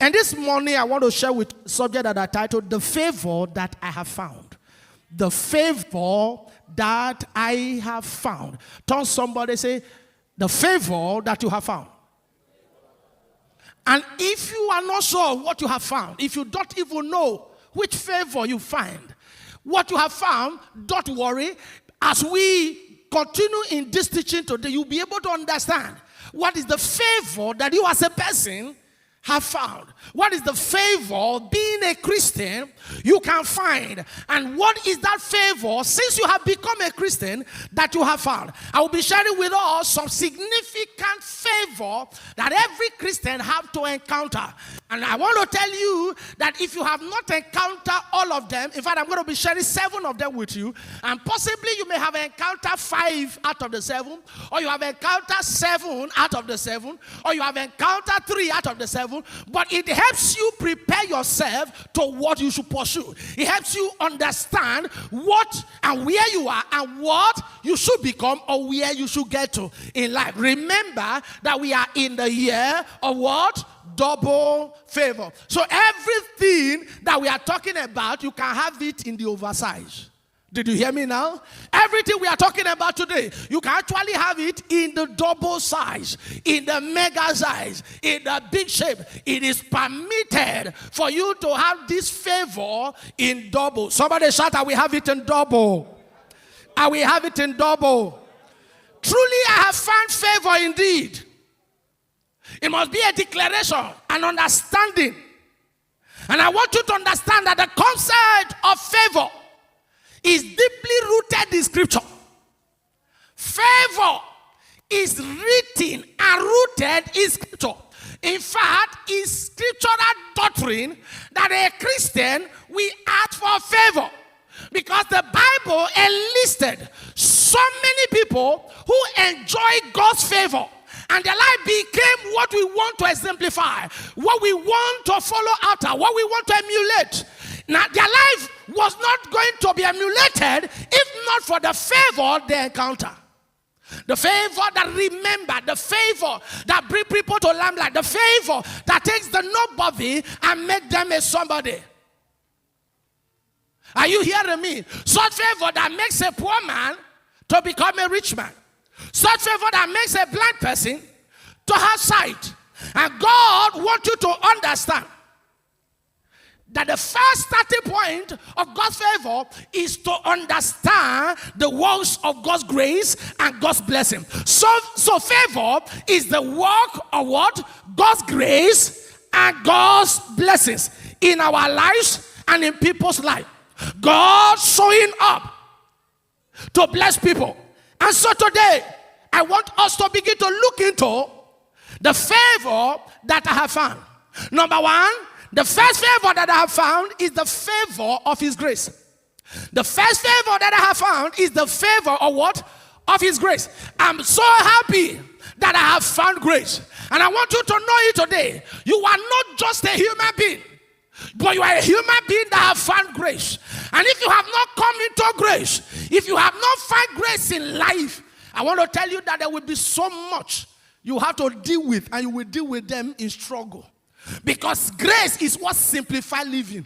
And this morning I want to share with a subject that I titled, The Favor That I Have Found. The favor that I have found. Turn somebody, say, the favor that you have found. And if you are not sure what you have found, if you don't even know which favor you find, what you have found, don't worry. As we continue in this teaching today, you'll be able to understand what is the favor that you as a person have found. What is the favor of being a Christian you can find? And what is that favor, since you have become a Christian, that you have found? I will be sharing with us some significant favor that every Christian have to encounter. And I want to tell you that if you have not encountered all of them, in fact, I'm going to be sharing 7 of them with you. And possibly you may have encountered 5 out of the 7, or you have encountered 7 out of the 7, or you have encountered 3 out of the 7. But it helps you prepare yourself to what you should pursue. It helps you understand what and where you are and what you should become or where you should get to in life. Remember that we are in the year of what? Double favor. So everything that we are talking about, you can have it in the oversize. Did you hear me now? Everything we are talking about today, you can actually have it in the double size, in the mega size, in the big shape. It is permitted for you to have this favor in double. Somebody shout, I will have it in double. I will have it in double. Truly, I have found favor indeed. It must be a declaration, an understanding. And I want you to understand that the concept of favor is deeply rooted in Scripture. Favor is written and rooted in Scripture. In fact, it's scriptural doctrine that a Christian will ask for favor. Because the Bible enlisted so many people who enjoy God's favor. And their life became what we want to exemplify, what we want to follow after, what we want to emulate. Now, their life was not going to be emulated if not for the favor they encounter. The favor that remember, the favor that bring people to limelight, the favor that takes the nobody and make them a somebody. Are you hearing me? Such favor that makes a poor man to become a rich man. Such favor that makes a blind person to have sight. And God wants you to understand that the first starting point of God's favor is to understand the works of God's grace and God's blessing. So favor is the work of what? God's grace and God's blessings in our lives and in people's life. God showing up to bless people. And so today, I want us to begin to look into the favor that I have found. Number 1, the first favor that I have found is the favor of His grace. The first favor that I have found is the favor of what? Of His grace. I'm so happy that I have found grace. And I want you to know it today. You are not just a human being, but you are a human being that have found grace. And if you have not come into grace, if you have not found grace in life, I want to tell you that there will be so much you have to deal with, and you will deal with them in struggle. Because grace is what simplifies living.